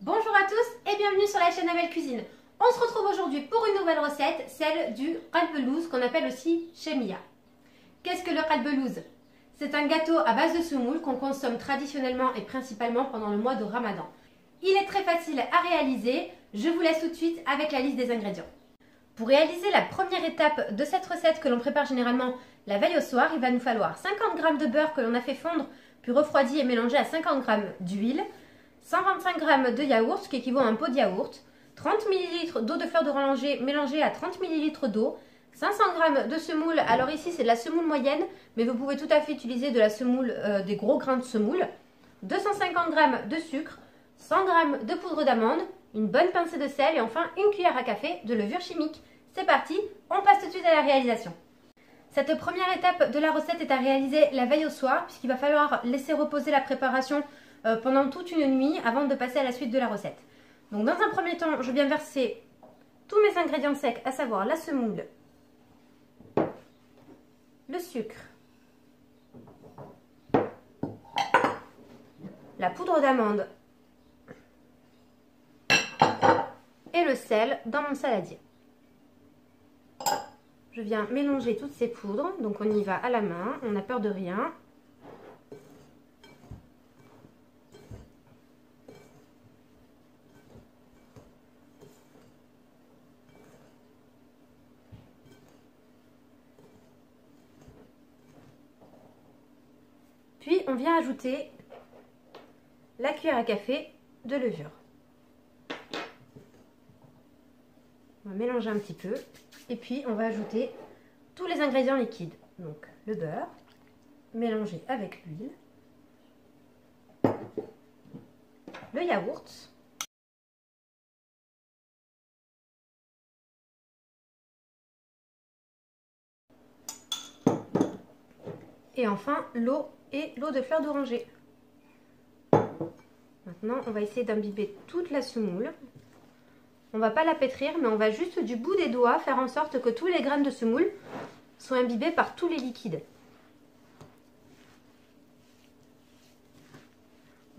Bonjour à tous et bienvenue sur la chaîne Amel Cuisine. On se retrouve aujourd'hui pour une nouvelle recette, celle du qalbelouz qu'on appelle aussi chemia. Qu'est-ce que le qalbelouz? C'est un gâteau à base de semoule qu'on consomme traditionnellement et principalement pendant le mois de Ramadan. Il est très facile à réaliser, je vous laisse tout de suite avec la liste des ingrédients. Pour réaliser la première étape de cette recette que l'on prépare généralement la veille au soir, il va nous falloir 50 g de beurre que l'on a fait fondre puis refroidi et mélangé à 50 g d'huile, 125 g de yaourt, qui équivaut à un pot de yaourt, 30 ml d'eau de fleur d'oranger mélangée à 30 ml d'eau, 500 g de semoule. Alors ici c'est de la semoule moyenne, mais vous pouvez tout à fait utiliser de la semoule, des gros grains de semoule, 250 g de sucre, 100 g de poudre d'amande, une bonne pincée de sel et enfin une cuillère à café de levure chimique. C'est parti, on passe tout de suite à la réalisation. Cette première étape de la recette est à réaliser la veille au soir, puisqu'il va falloir laisser reposer la préparation pendant toute une nuit avant de passer à la suite de la recette. Donc dans un premier temps, je viens verser tous mes ingrédients secs, à savoir la semoule, le sucre, la poudre d'amande et le sel dans mon saladier. Je viens mélanger toutes ces poudres, donc on y va à la main, on n'a peur de rien. Puis on vient ajouter la cuillère à café de levure. On va mélanger un petit peu et puis on va ajouter tous les ingrédients liquides. Donc le beurre mélangé avec l'huile, le yaourt, et enfin l'eau et l'eau de fleur d'oranger. Maintenant on va essayer d'imbiber toute la semoule. On ne va pas la pétrir, mais on va juste du bout des doigts faire en sorte que tous les grains de semoule soient imbibés par tous les liquides.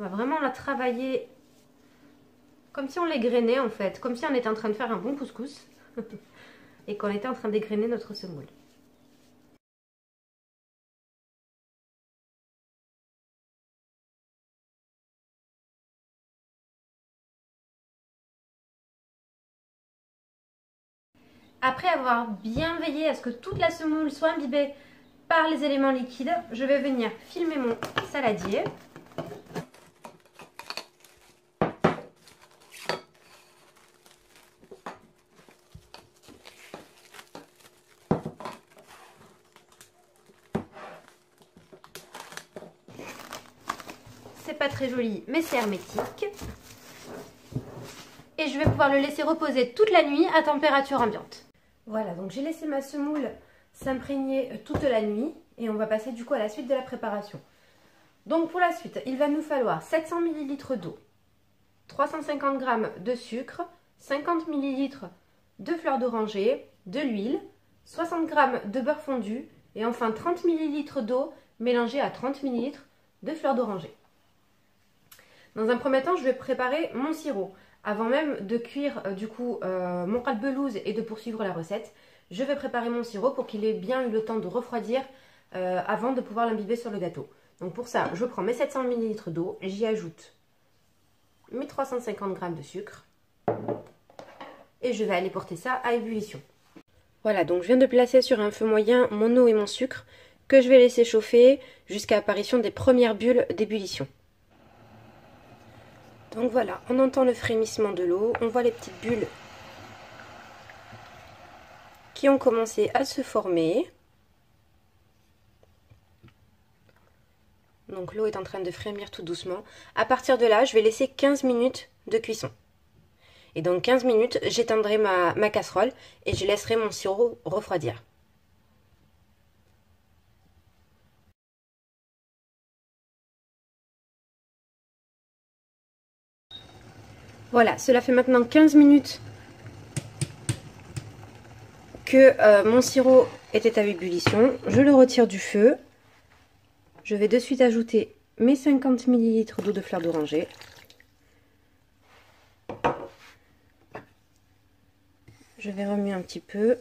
On va vraiment la travailler comme si on les grainait en fait, comme si on était en train de faire un bon couscous et qu'on était en train d'égrener notre semoule. Après avoir bien veillé à ce que toute la semoule soit imbibée par les éléments liquides, je vais venir filmer mon saladier. C'est pas très joli, mais c'est hermétique. Et je vais pouvoir le laisser reposer toute la nuit à température ambiante. Voilà, donc j'ai laissé ma semoule s'imprégner toute la nuit et on va passer du coup à la suite de la préparation. Donc pour la suite, il va nous falloir 700 ml d'eau, 350 g de sucre, 50 ml de fleur d'oranger, de l'huile, 60 g de beurre fondu et enfin 30 ml d'eau mélangée à 30 ml de fleur d'oranger. Dans un premier temps, je vais préparer mon sirop. Avant même de cuire mon qalbelouz et de poursuivre la recette, je vais préparer mon sirop pour qu'il ait bien eu le temps de refroidir avant de pouvoir l'imbiber sur le gâteau. Donc pour ça, je prends mes 700 ml d'eau, j'y ajoute mes 350 g de sucre et je vais aller porter ça à ébullition. Voilà, donc je viens de placer sur un feu moyen mon eau et mon sucre que je vais laisser chauffer jusqu'à l'apparition des premières bulles d'ébullition. Donc voilà, on entend le frémissement de l'eau, on voit les petites bulles qui ont commencé à se former. Donc l'eau est en train de frémir tout doucement. À partir de là, je vais laisser 15 minutes de cuisson. Et dans 15 minutes, j'éteindrai ma casserole et je laisserai mon sirop refroidir. Voilà, cela fait maintenant 15 minutes que mon sirop était à ébullition. Je le retire du feu. Je vais de suite ajouter mes 50 ml d'eau de fleur d'oranger. Je vais remuer un petit peu.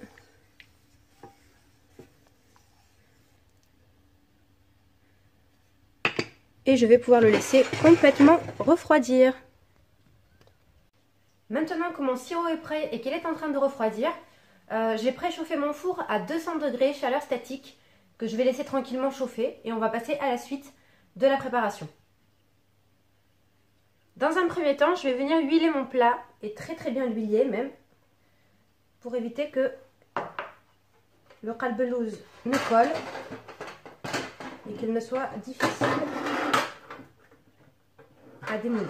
Et je vais pouvoir le laisser complètement refroidir. Maintenant que mon sirop est prêt et qu'il est en train de refroidir, j'ai préchauffé mon four à 200 degrés chaleur statique que je vais laisser tranquillement chauffer et on va passer à la suite de la préparation. Dans un premier temps, je vais venir huiler mon plat et très bien l'huiler même pour éviter que le qalbelouz ne colle et qu'il ne soit difficile à démouler.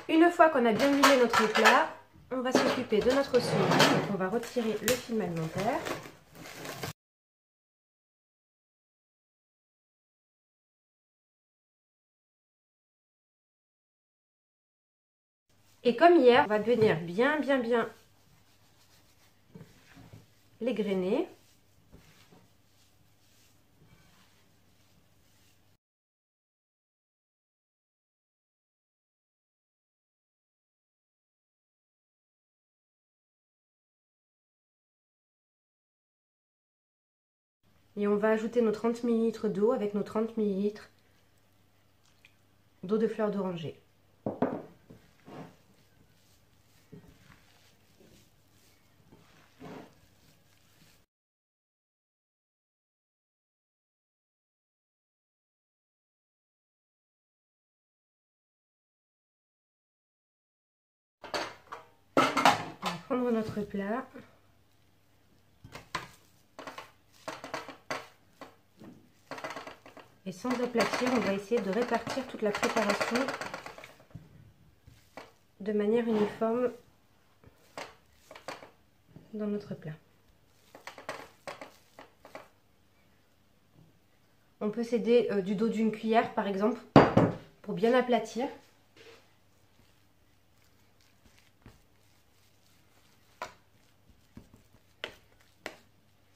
Une fois qu'on a bien huilé notre plat, on va s'occuper de notre semoule. Donc on va retirer le film alimentaire. Et comme hier, on va venir bien les grainer. Et on va ajouter nos 30 ml d'eau avec nos 30 ml d'eau de fleur d'oranger. On va prendre notre plat. Et sans aplatir, on va essayer de répartir toute la préparation de manière uniforme dans notre plat. On peut s'aider du dos d'une cuillère par exemple pour bien aplatir.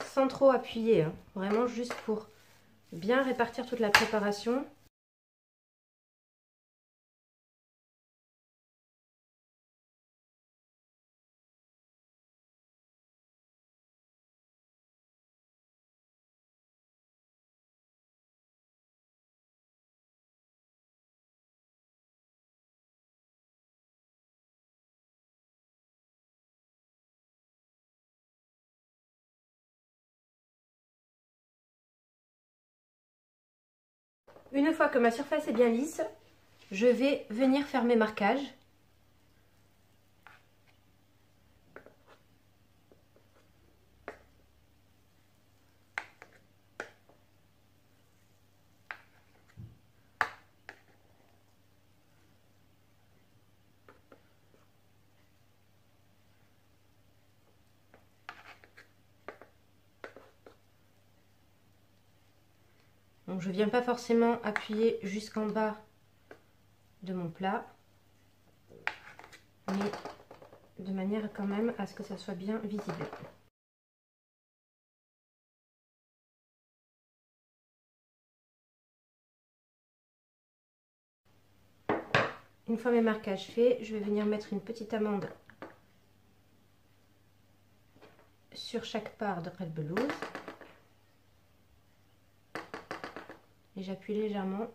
Sans trop appuyer, hein. Vraiment juste pour bien répartir toute la préparation. Une fois que ma surface est bien lisse, je vais venir faire mes marquages. Donc je ne viens pas forcément appuyer jusqu'en bas de mon plat, mais de manière quand même à ce que ça soit bien visible. Une fois mes marquages faits, je vais venir mettre une petite amande sur chaque part de qalbelouz. Et j'appuie légèrement.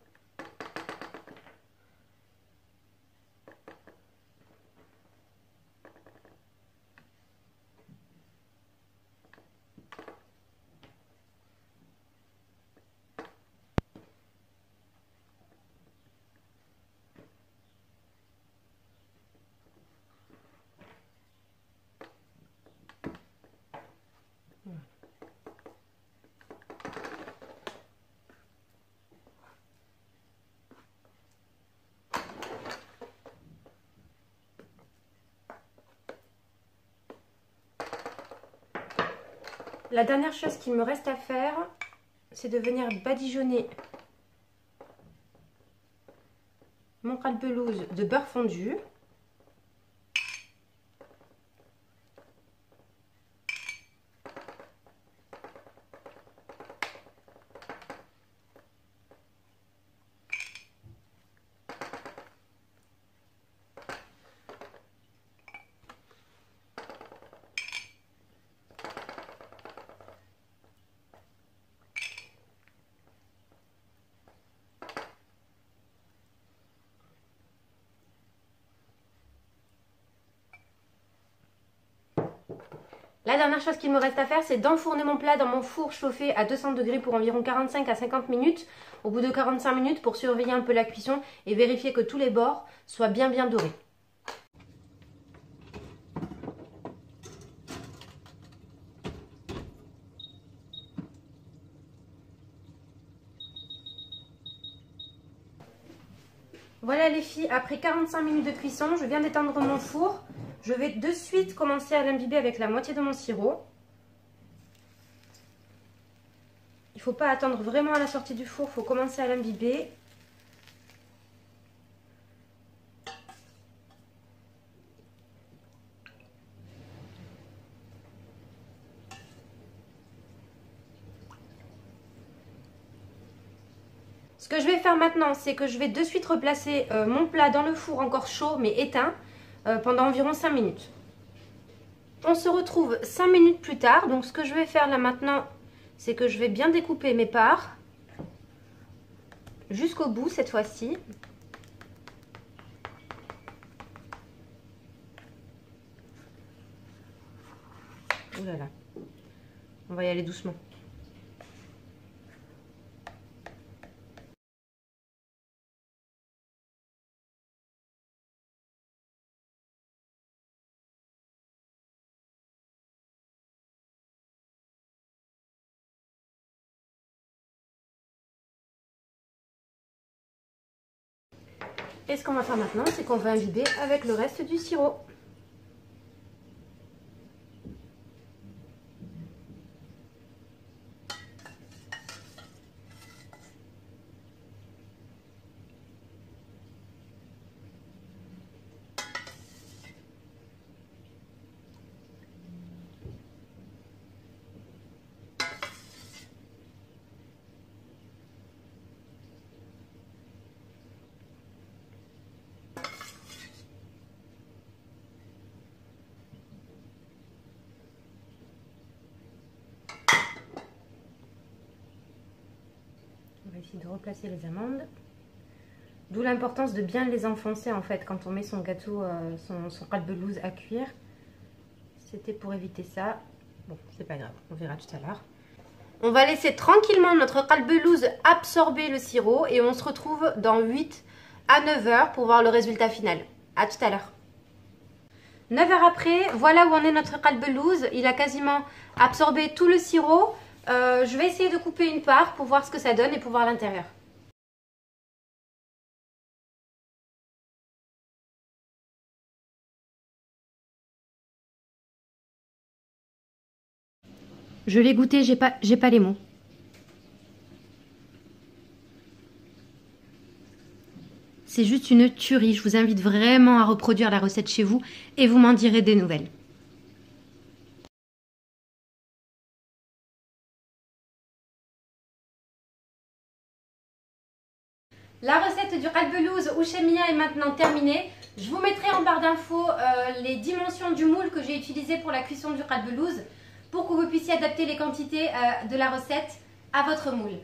Voilà. La dernière chose qu'il me reste à faire, c'est de venir badigeonner mon qalbelouz de beurre fondu. La dernière chose qu'il me reste à faire, c'est d'enfourner mon plat dans mon four chauffé à 200 degrés pour environ 45 à 50 minutes. Au bout de 45 minutes, pour surveiller un peu la cuisson et vérifier que tous les bords soient bien dorés. Voilà les filles, après 45 minutes de cuisson, je viens d'éteindre mon four. Je vais de suite commencer à l'imbiber avec la moitié de mon sirop. Il ne faut pas attendre vraiment à la sortie du four, il faut commencer à l'imbiber. Ce que je vais faire maintenant, c'est que je vais de suite replacer mon plat dans le four encore chaud mais éteint pendant environ 5 minutes. On se retrouve 5 minutes plus tard. Donc ce que je vais faire là maintenant, c'est que je vais bien découper mes parts jusqu'au bout cette fois-ci. Ouh là là, on va y aller doucement. Et ce qu'on va faire maintenant, c'est qu'on va imbiber avec le reste du sirop. On va essayer de replacer les amandes. D'où l'importance de bien les enfoncer en fait quand on met son gâteau, son qalbelouz à cuire. C'était pour éviter ça. Bon, c'est pas grave, on verra tout à l'heure. On va laisser tranquillement notre qalbelouz absorber le sirop et on se retrouve dans 8 à 9 heures pour voir le résultat final. A tout à l'heure. 9 heures après, voilà où en est notre qalbelouz. Il a quasiment absorbé tout le sirop. Je vais essayer de couper une part pour voir ce que ça donne et pour voir l'intérieur. Je l'ai goûté, j'ai pas les mots. C'est juste une tuerie. Je vous invite vraiment à reproduire la recette chez vous et vous m'en direz des nouvelles. La recette du qalbelouz ou chemia est maintenant terminée. Je vous mettrai en barre d'infos les dimensions du moule que j'ai utilisé pour la cuisson du qalbelouz pour que vous puissiez adapter les quantités de la recette à votre moule.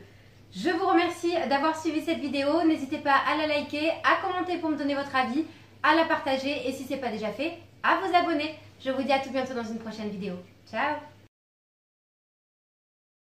Je vous remercie d'avoir suivi cette vidéo. N'hésitez pas à la liker, à commenter pour me donner votre avis, à la partager et si ce n'est pas déjà fait, à vous abonner. Je vous dis à tout bientôt dans une prochaine vidéo. Ciao!